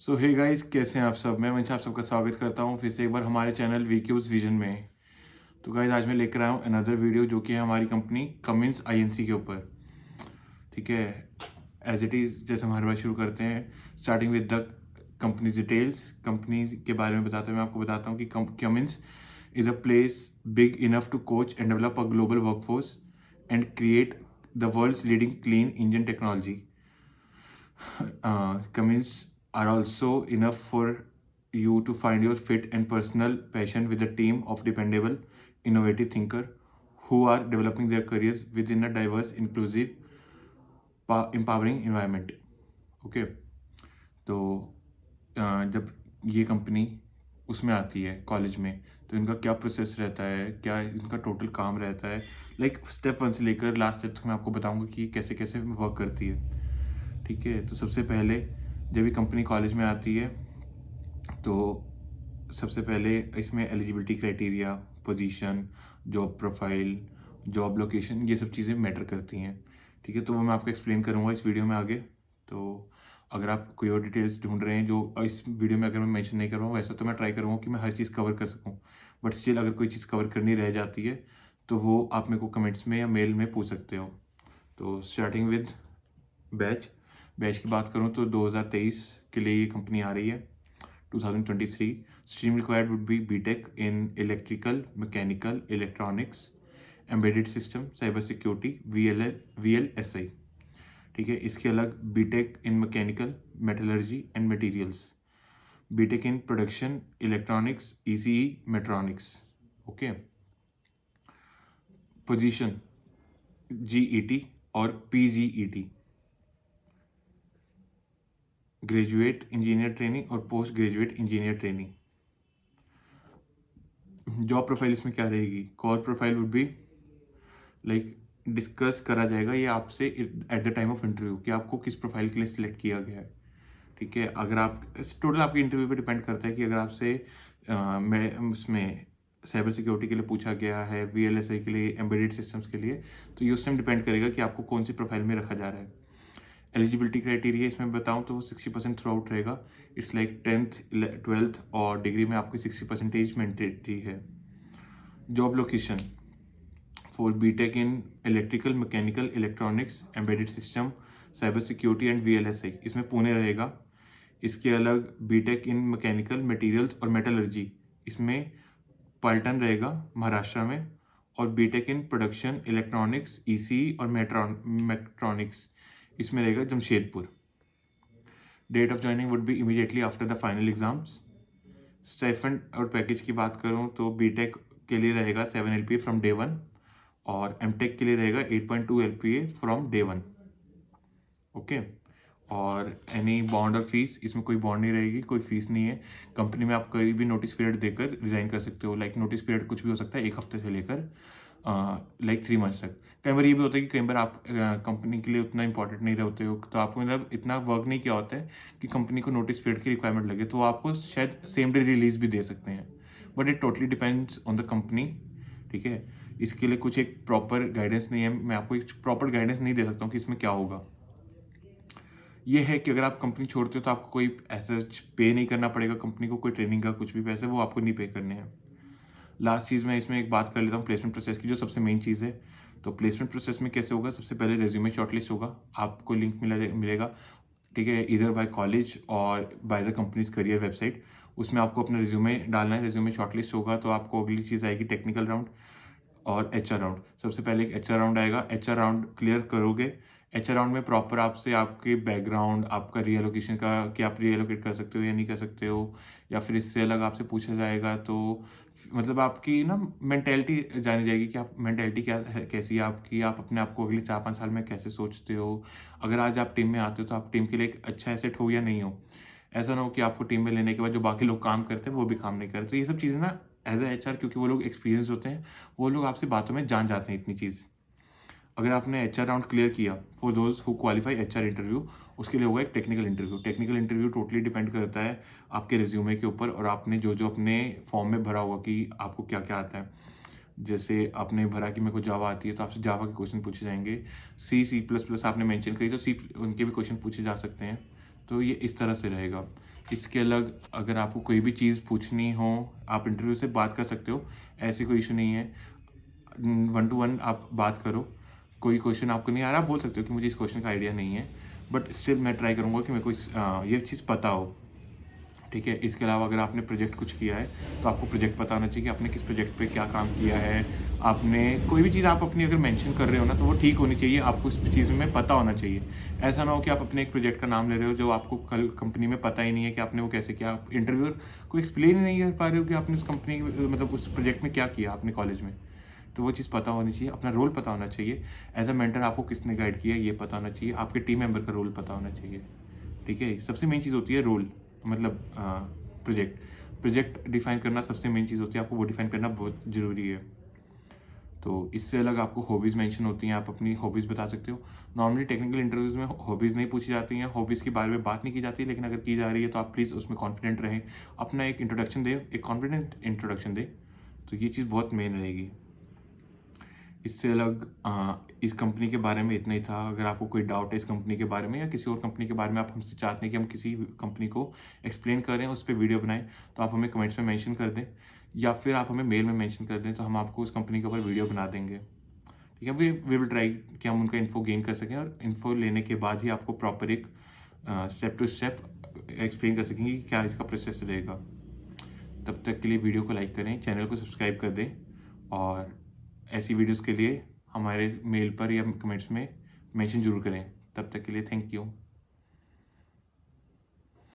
सो hey guys, कैसे हैं आप सब। मैं वंश आप सबका स्वागत करता हूं फिर से एक बार हमारे चैनल वीक्यूज विजन में। तो गाइस, आज मैं लेकर आया हूं अनदर वीडियो जो कि है हमारी कंपनी कमिंस आईएनसी के ऊपर। ठीक है, एज इट इज़ जैसे हम हर बार शुरू करते हैं, starting with the company details. Company के बारे में बताते हुए मैं आपको बताता हूँ कि Cummins is a place big enough to coach and develop a global workforce and create the world's leading clean engine technology. Cummins are also enough for you to find your fit and personal passion with a team of dependable, innovative thinker who are developing their careers within a diverse, inclusive, empowering environment. Okay, तो जब ये company उसमें आती है college में, तो इनका क्या प्रोसेस रहता है, क्या इनका टोटल काम रहता है, लाइक स्टेप 1 से लेकर लास्ट स्टेप तक मैं आपको बताऊंगा कि कैसे कैसे वर्क करती है। ठीक है, तो सबसे पहले जब ये कंपनी कॉलेज में आती है तो सबसे पहले इसमें eligibility criteria, position, job profile, job location, ये सब चीज़ें मैटर करती हैं। ठीक है, तो वो मैं आपको एक्सप्लेन करूँगा इस वीडियो में आगे। तो अगर आप कोई और डिटेल्स ढूंढ रहे हैं जो इस वीडियो में अगर मैं मेंशन नहीं कर रहा हूँ, वैसे तो मैं ट्राई करूँगा कि मैं हर चीज़ कवर कर सकूँ, बट स्टिल अगर कोई चीज़ कवर करनी रह जाती है तो वो आप मेरे को कमेंट्स में या मेल में पूछ सकते हो। तो स्टार्टिंग विद बैच की बात करूँ तो 2023 के लिए ये कंपनी आ रही है। 2023 stream required would be BTech in electrical, mechanical, electronics, embedded system, cyber security, VLSI. ठीक है, इसके अलग BTech in mechanical, metallurgy and materials, BTech in production, electronics, ECE, metronics. Okay, position GET और PGET, ग्रेजुएट इंजीनियर ट्रेनिंग और post graduate engineer training. Job profile इसमें क्या रहेगी? Core profile would be like discuss करा जाएगा ये आपसे at the time of interview कि आपको किस प्रोफाइल के लिए सिलेक्ट किया गया है. ठीक है, अगर आप टोटल आपके इंटरव्यू पे डिपेंड करता है कि अगर आपसे उसमें साइबर सिक्योरिटी के लिए पूछा गया है, VLSI के लिए, एम्बेडेड सिस्टम्स के लिए, तो ये उस टाइम डिपेंड करेगा कि आपको कौन सी प्रोफाइल में रखा जा रहा है. एलिजिबिलिटी क्राइटेरिया इसमें बताऊँ तो वो 60% थ्रू आउट रहेगा. इट्स लाइक 10th 12th और डिग्री में आपकी 60% मैंडेटरी है. Job location for BTech in electrical, mechanical, electronics, embedded system, cyber security and VLSI, इसमें पुणे रहेगा. इसके अलग BTech इन मैकेनिकल, मटेरियल्स और मेटलर्जी, इसमें पलटन रहेगा महाराष्ट्र में. और BTech in production, electronics, ECE और मेट्रॉनिक्स, इसमें रहेगा Jamshedpur. Date of joining would be immediately after the final exams. Stipend और पैकेज की बात करूं तो BTech के लिए रहेगा 7 LPA फ्रॉम डे 1 और MTech के लिए रहेगा 8.2 LPA फ्रॉम डे 1. ओके, और एनी बॉन्ड और फीस, इसमें कोई बॉन्ड नहीं रहेगी, कोई फीस नहीं है. कंपनी में आप कोई भी नोटिस पीरियड देकर रिजाइन कर सकते हो. लाइक नोटिस पीरियड कुछ भी हो सकता है, 1 हफ्ते से लेकर लाइक 3 मंथ्स तक. कई बार ये भी होता है कि कई बार आप कंपनी के लिए उतना इंपॉर्टेंट नहीं रहते हो, तो आपको मतलब इतना वर्क नहीं किया होता है कि कंपनी को नोटिस पीरियड की रिक्वायरमेंट लगे, तो आपको शायद सेम डे रिलीज भी दे सकते हैं. But it totally depends on the company. ठीक है, इसके लिए कुछ एक प्रॉपर गाइडेंस नहीं है. मैं आपको एक प्रॉपर गाइडेंस नहीं दे सकता हूँ कि इसमें क्या होगा. ये है कि अगर आप कंपनी छोड़ते हो तो आपको कोई ऐसा पे नहीं करना पड़ेगा कंपनी को, कोई ट्रेनिंग का कुछ भी पैसे वो आपको नहीं पे करने हैं. लास्ट चीज़ मैं इसमें एक बात कर लेता हूँ प्लेसमेंट प्रोसेस की, जो सबसे मेन चीज़ है. तो प्लेसमेंट प्रोसेस में कैसे होगा? सबसे पहले रेज्यूमे शॉर्टलिस्ट होगा, आपको लिंक मिलेगा. ठीक है, इधर बाय कॉलेज और by the companies career website. उसमें आपको अपना रिज्यूमे डालना है. रिज्यूमे शॉर्टलिस्ट होगा तो आपको अगली चीज़ आएगी टेक्निकल राउंड और HR राउंड. सबसे पहले एक HR राउंड आएगा. HR राउंड क्लियर करोगे, HR राउंड में प्रॉपर आपसे आपके बैकग्राउंड, आपका रीएलोकेशन का कि आप रीएलोकेट कर सकते हो या नहीं कर सकते हो, या फिर इससे अलग आपसे पूछा जाएगा. तो मतलब आपकी ना मेंटेलिटी जानी जाएगी कि आप मेंटेलिटी क्या है, कैसी है आपकी, आप अपने आप को अगले 4-5 साल में कैसे सोचते हो. अगर आज आप टीम में आते हो तो आप टीम के लिए एक अच्छा एसेट हो या नहीं हो. ऐसा ना हो कि आपको टीम में लेने के बाद जो बाकी लोग काम करते हैं वो भी काम नहीं करते. तो ये सब चीज़ें ना एज ए HR, क्योंकि वो लोग एक्सपीरियंस होते हैं, वो लोग आपसे बातों में जान जाते हैं इतनी चीज़. अगर आपने HR राउंड क्लियर किया, for those who qualify HR interview, उसके लिए होगा एक technical interview. Technical interview totally depend करता है आपके रिज्यूमे के ऊपर और आपने जो जो अपने फॉर्म में भरा होगा कि आपको क्या क्या आता है. जैसे आपने भरा कि मेरे को जावा आती है, तो आपसे जावा के क्वेश्चन पूछे जाएंगे. C++ आपने मेंशन करी तो C उनके भी क्वेश्चन पूछे जा सकते हैं. तो ये इस तरह से रहेगा। इसके अलग अगर आपको कोई भी चीज़ पूछनी हो, आप इंटरव्यू से बात कर सकते हो, ऐसी कोई इशू नहीं है। 1 टू 1 आप बात करो, कोई क्वेश्चन आपको नहीं आ रहा, आप बोल सकते हो कि मुझे इस क्वेश्चन का आइडिया नहीं है, बट स्टिल मैं ट्राई करूँगा कि मेरे को ये चीज़ पता हो, ठीक है। इसके अलावा अगर आपने प्रोजेक्ट कुछ किया है तो आपको प्रोजेक्ट पता होना चाहिए कि आपने किस प्रोजेक्ट पे क्या काम किया है। आपने कोई भी चीज़ आप अपनी अगर मेंशन कर रहे हो ना, तो वो ठीक होनी चाहिए, आपको उस चीज़ में पता होना चाहिए। ऐसा ना हो कि आप अपने एक प्रोजेक्ट का नाम ले रहे हो जो आपको कल कंपनी में पता ही नहीं है कि आपने वो कैसे किया। आप इंटरव्यूअर को एक्सप्लेन ही नहीं कर पा रहे हो कि आपने उस कंपनी मतलब उस प्रोजेक्ट में क्या किया अपने कॉलेज में। तो वो चीज़ पता होनी चाहिए, अपना रोल पता होना चाहिए। एज अ मेंटर आपको किसने गाइड किया ये पता होना चाहिए, आपके टीम मेंबर का रोल पता होना चाहिए, ठीक है। सबसे मेन चीज़ होती है रोल, मतलब प्रोजेक्ट प्रोजेक्ट डिफाइन करना सबसे मेन चीज़ होती है, आपको वो डिफाइन करना बहुत ज़रूरी है। तो इससे अलग आपको हॉबीज़ मेंशन होती हैं, आप अपनी हॉबीज़ बता सकते हो। नॉर्मली टेक्निकल इंटरव्यूज़ में हॉबीज़ नहीं पूछी जाती हैं, हॉबीज़ के बारे में बात नहीं की जाती, लेकिन अगर की जा रही है तो आप प्लीज़ उसमें कॉन्फिडेंट रहें, अपना एक इंट्रोडक्शन दें, एक कॉन्फिडेंट इंट्रोडक्शन दें, तो ये चीज़ बहुत मेन रहेगी। इससे अलग इस कंपनी के बारे में इतना ही था। अगर आपको कोई डाउट है इस कंपनी के बारे में या किसी और कंपनी के बारे में, आप हमसे चाहते हैं कि हम किसी कंपनी को एक्सप्लेन करें, उस पर वीडियो बनाएं, तो आप हमें कमेंट्स में मेंशन कर दें, या फिर आप हमें मेल में मेंशन कर दें, तो हम आपको उस कंपनी के ऊपर वीडियो बना देंगे, ठीक है। वी वी विल ट्राई कि हम उनका इन्फो गेन कर सकें, और इन्फो लेने के बाद ही आपको प्रॉपर एक स्टेप टू स्टेप एक्सप्लेन कर सकेंगे कि क्या इसका प्रोसेस रहेगा। तब तक के लिए वीडियो को लाइक करें, चैनल को सब्सक्राइब कर दें, और ऐसी वीडियोस के लिए हमारे मेल पर या कमेंट्स में मेंशन ज़रूर करें। तब तक के लिए थैंक यू।